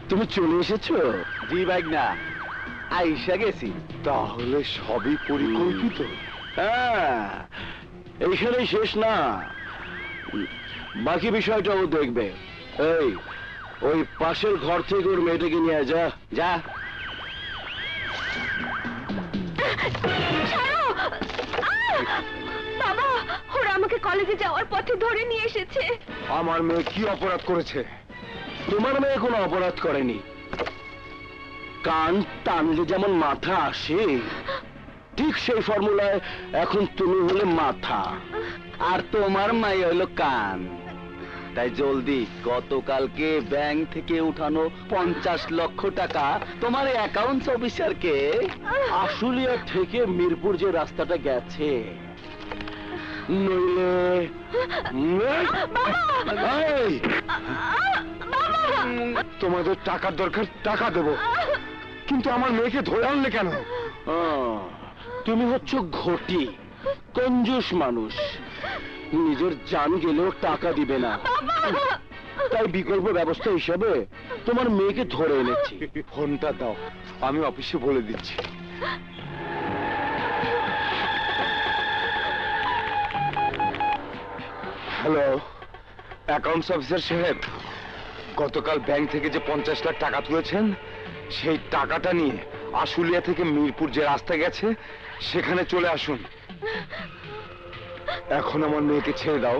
তুমি চলে এসেছো? জি ভাইগনা, আইসা গেছি। তাহলে সবই পরিকল্পিত। হ্যাঁ, এইখানেই শেষ না, বাকি বিষয়টাও দেখবে। এই, ওই পাশের ঘর থেকে ওর মেয়েটাকে নিয়ে যা। যা। বাবা, ওরা আমাকে কলেজে যাওয়ার পথে ধরে নিয়ে এসেছে। আমার মেয়ে কি অপরাধ করেছে? তোমার মেয়ে কোনো অপরাধ করেনি। কান টানলে যেমন মাথা আসে, ঠিক সেই ফর্মুলায় এখন তুমি হলে মাথা, আর তোমার মাই হইলো কান। তাই জলদি গতকালকে ব্যাংক থেকে উঠানো 50 লক্ষ টাকা তোমার অ্যাকাউন্টস অফিসারকে আশুলিয়া থেকে মিরপুর যে রাস্তাটা গেছে, নইলে এই, তোমাদের টাকার দরকার, টাকা দেব, কিন্তু আমার মেয়েকে ধরে আনলে কেন? তুমি হচ্ছ ঘটি, কঞ্জুস মানুষ, নিজের জান গেলেও টাকা দিবে না। তাই বিকল্প ব্যবস্থা হিসাবে তোমার মেয়েকে ধরে এনেছি। ফোনটা দাও, আমি অফিসে বলে দিচ্ছি। হ্যালো, অ্যাকাউন্টস অফিসার সাহেব, গতকাল ব্যাংক থেকে যে 50 লাখ টাকা তুলেছেন, সেই টাকাটা নিয়ে আশুলিয়া থেকে মিরপুর যে রাস্তা গেছে সেখানে চলে আসুন। এখন আমার মেয়েকে ছেড়ে দাও।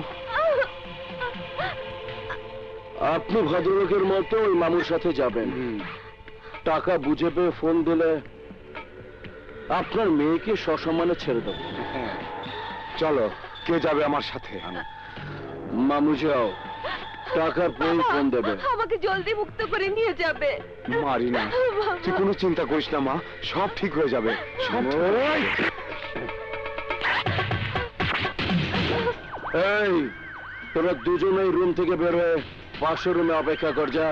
আপনি ভদ্রলোকের মতো ওই মামুর সাথে যাবেন, টাকা বুঝে পেয়ে ফোন দিলে আপনার মেয়েকে সসম্মানে ছেড়ে দেবো। চলো, কে যাবে আমার সাথে? মামু যাও, টাকার পরে ফোন দেবে। আমাকে জলদি মুক্ত করে নিয়ে যাবে। মারি না, তুই কোনো চিন্তা করিস না মা, সব ঠিক হয়ে যাবে। সব এই, তোরা দুজনেই রুম থেকে বের হয়ে পাশের রুমে অপেক্ষা কর। যা।